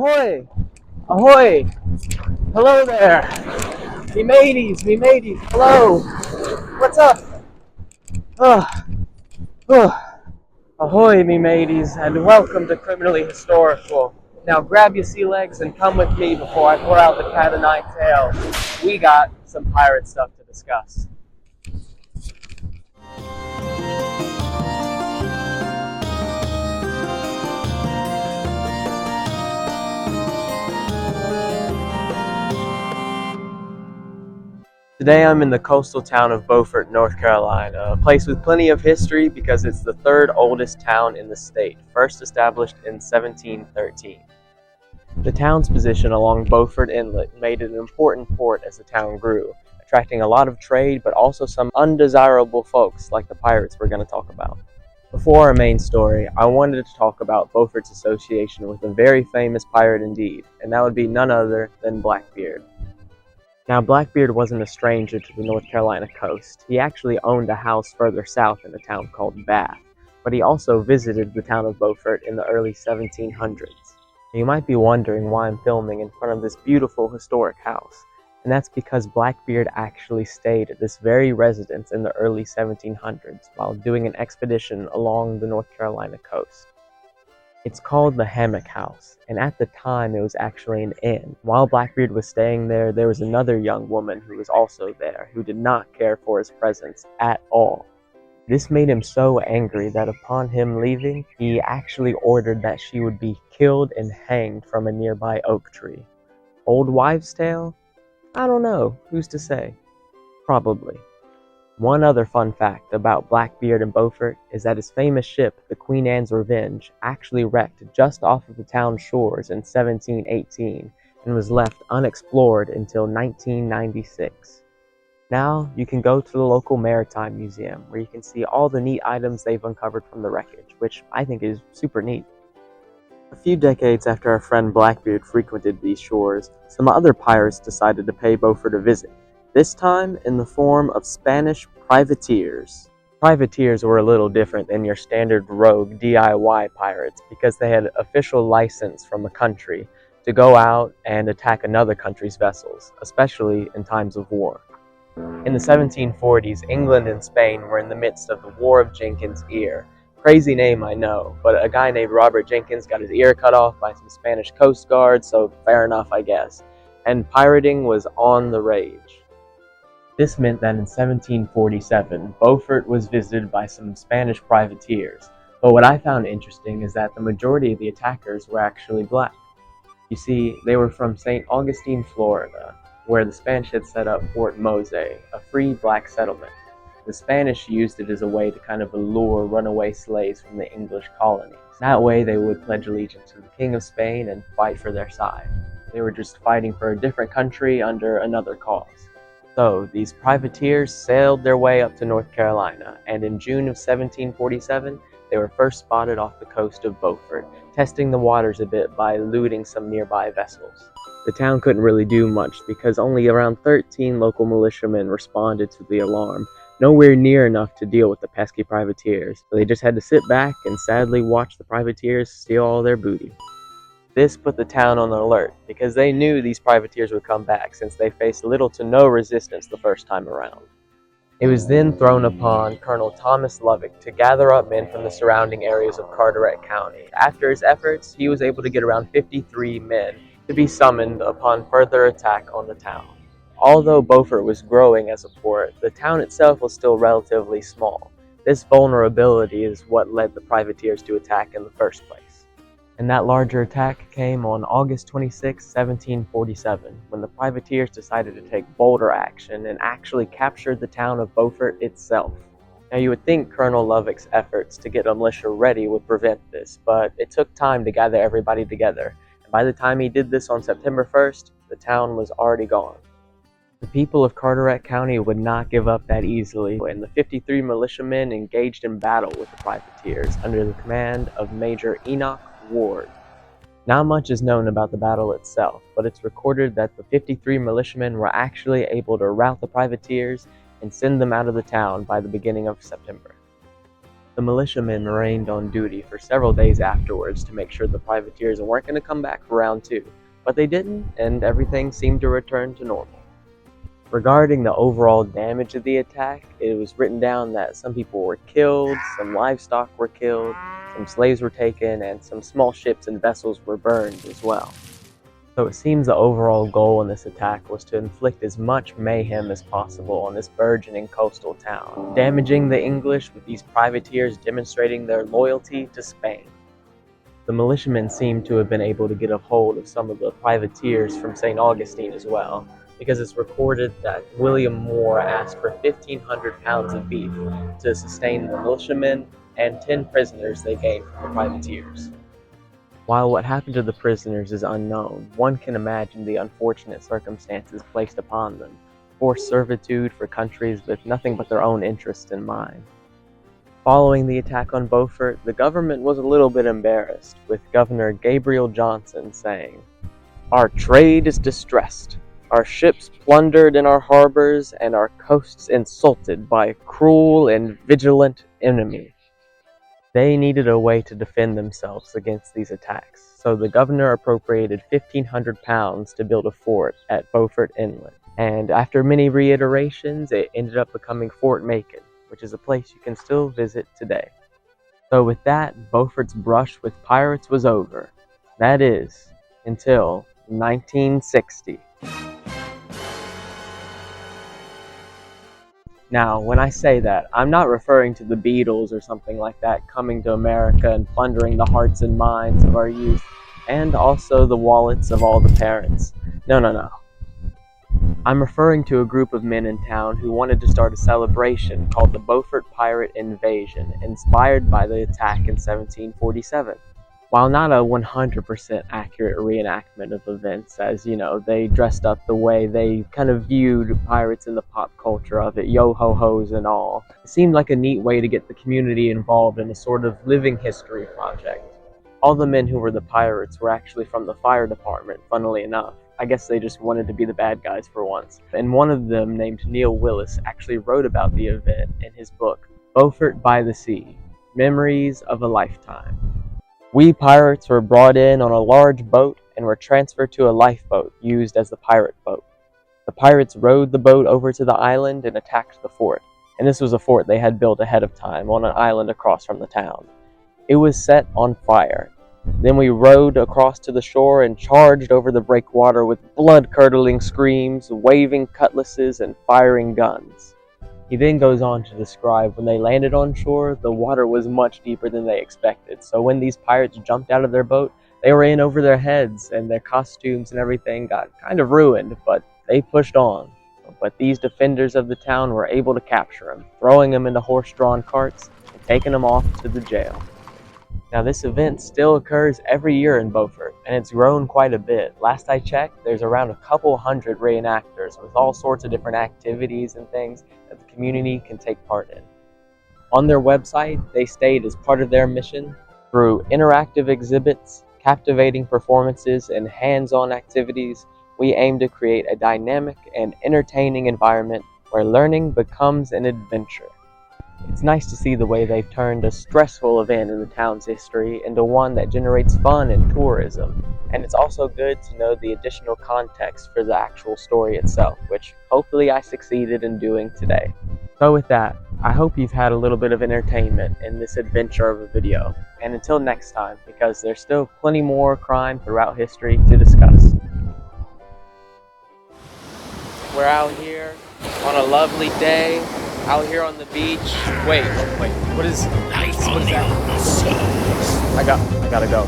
Ahoy! Ahoy! Hello there! Me mateys, hello! What's up? Oh, oh. Ahoy, me mateys, and welcome to Criminally Historical. Now grab your sea legs and come with me before I pour out the cat o' nine tails. We got some pirate stuff to discuss. Today I'm in the coastal town of Beaufort, North Carolina, a place with plenty of history because it's the third oldest town in the state, first established in 1713. The town's position along Beaufort Inlet made it an important port as the town grew, attracting a lot of trade but also some undesirable folks like the pirates we're going to talk about. Before our main story, I wanted to talk about Beaufort's association with a very famous pirate indeed, and that would be none other than Blackbeard. Now, Blackbeard wasn't a stranger to the North Carolina coast. He actually owned a house further south in a town called Bath, but he also visited the town of Beaufort in the early 1700s. You might be wondering why I'm filming in front of this beautiful historic house, and that's because Blackbeard actually stayed at this very residence in the early 1700s while doing an expedition along the North Carolina coast. It's called the Hammock House, and at the time it was actually an inn. While Blackbeard was staying there, there was another young woman who was also there, who did not care for his presence at all. This made him so angry that upon him leaving, he actually ordered that she would be killed and hanged from a nearby oak tree. Old wives' tale? I don't know, who's to say? Probably. One other fun fact about Blackbeard and Beaufort is that his famous ship, the Queen Anne's Revenge, actually wrecked just off of the town's shores in 1718 and was left unexplored until 1996. Now, you can go to the local maritime museum where you can see all the neat items they've uncovered from the wreckage, which I think is super neat. A few decades after our friend Blackbeard frequented these shores, some other pirates decided to pay Beaufort a visit. This time in the form of Spanish privateers. Privateers were a little different than your standard rogue DIY pirates because they had official license from a country to go out and attack another country's vessels, especially in times of war. In the 1740s, England and Spain were in the midst of the War of Jenkins' Ear. Crazy name, I know, but a guy named Robert Jenkins got his ear cut off by some Spanish coast guards, so fair enough, I guess. And pirating was on the rage. This meant that in 1747, Beaufort was visited by some Spanish privateers, but what I found interesting is that the majority of the attackers were actually black. You see, they were from St. Augustine, Florida, where the Spanish had set up Fort Mose, a free black settlement. The Spanish used it as a way to kind of allure runaway slaves from the English colonies. That way they would pledge allegiance to the King of Spain and fight for their side. They were just fighting for a different country under another cause. So, these privateers sailed their way up to North Carolina, and in June of 1747, they were first spotted off the coast of Beaufort, testing the waters a bit by looting some nearby vessels. The town couldn't really do much because only around 13 local militiamen responded to the alarm, nowhere near enough to deal with the pesky privateers, so they just had to sit back and sadly watch the privateers steal all their booty. This put the town on alert, because they knew these privateers would come back since they faced little to no resistance the first time around. It was then thrown upon Colonel Thomas Lovick to gather up men from the surrounding areas of Carteret County. After his efforts, he was able to get around 53 men to be summoned upon further attack on the town. Although Beaufort was growing as a port, the town itself was still relatively small. This vulnerability is what led the privateers to attack in the first place. And that larger attack came on August 26, 1747, when the privateers decided to take bolder action and actually captured the town of Beaufort itself. Now you would think Colonel Lovick's efforts to get a militia ready would prevent this, but it took time to gather everybody together, and by the time he did this on September 1st, the town was already gone. The people of Carteret County would not give up that easily, and the 53 militiamen engaged in battle with the privateers under the command of Major Enoch Ward. Not much is known about the battle itself, but it's recorded that the 53 militiamen were actually able to rout the privateers and send them out of the town by the beginning of September. The militiamen remained on duty for several days afterwards to make sure the privateers weren't going to come back for round two, but they didn't, and everything seemed to return to normal. Regarding the overall damage of the attack, it was written down that some people were killed, some livestock were killed, some slaves were taken, and some small ships and vessels were burned as well. So it seems the overall goal in this attack was to inflict as much mayhem as possible on this burgeoning coastal town, damaging the English with these privateers demonstrating their loyalty to Spain. The militiamen seem to have been able to get a hold of some of the privateers from St. Augustine as well, because it's recorded that William Moore asked for 1,500 pounds of beef to sustain the militiamen and 10 prisoners they gained from the privateers. While what happened to the prisoners is unknown, one can imagine the unfortunate circumstances placed upon them, forced servitude for countries with nothing but their own interests in mind. Following the attack on Beaufort, the government was a little bit embarrassed, with Governor Gabriel Johnson saying, "Our trade is distressed, our ships plundered in our harbors, and our coasts insulted by a cruel and vigilant enemy." They needed a way to defend themselves against these attacks, so the governor appropriated 1,500 pounds to build a fort at Beaufort Inlet. And after many reiterations, it ended up becoming Fort Macon, which is a place you can still visit today. So with that, Beaufort's brush with pirates was over. That is, until 1960. Now, when I say that, I'm not referring to the Beatles or something like that coming to America and plundering the hearts and minds of our youth, and also the wallets of all the parents. No. I'm referring to a group of men in town who wanted to start a celebration called the Beaufort Pirate Invasion, inspired by the attack in 1747. While not a 100% accurate reenactment of events, as they dressed up the way they kind of viewed pirates in the pop culture of it, yo-ho-hos and all, it seemed like a neat way to get the community involved in a sort of living history project. All the men who were the pirates were actually from the fire department, funnily enough. I guess they just wanted to be the bad guys for once. And one of them, named Neil Willis, actually wrote about the event in his book, Beaufort by the Sea, Memories of a Lifetime. "We pirates were brought in on a large boat and were transferred to a lifeboat used as the pirate boat. The pirates rowed the boat over to the island and attacked the fort, and this was a fort they had built ahead of time on an island across from the town. It was set on fire. Then we rowed across to the shore and charged over the breakwater with blood-curdling screams, waving cutlasses, and firing guns." He then goes on to describe when they landed on shore, the water was much deeper than they expected, so when these pirates jumped out of their boat, they were in over their heads, and their costumes and everything got kind of ruined, but they pushed on. But these defenders of the town were able to capture them, throwing them into horse-drawn carts and taking them off to the jail. Now, this event still occurs every year in Beaufort, and it's grown quite a bit. Last I checked, there's around a couple hundred reenactors with all sorts of different activities and things that the community can take part in. On their website, they state as part of their mission, through interactive exhibits, captivating performances, and hands-on activities, we aim to create a dynamic and entertaining environment where learning becomes an adventure. It's nice to see the way they've turned a stressful event in the town's history into one that generates fun and tourism. And it's also good to know the additional context for the actual story itself, which hopefully I succeeded in doing today. So with that, I hope you've had a little bit of entertainment in this adventure of a video. And until next time, because there's still plenty more crime throughout history to discuss. We're out here on a lovely day, out here on the beach. Wait, what is that? I gotta go.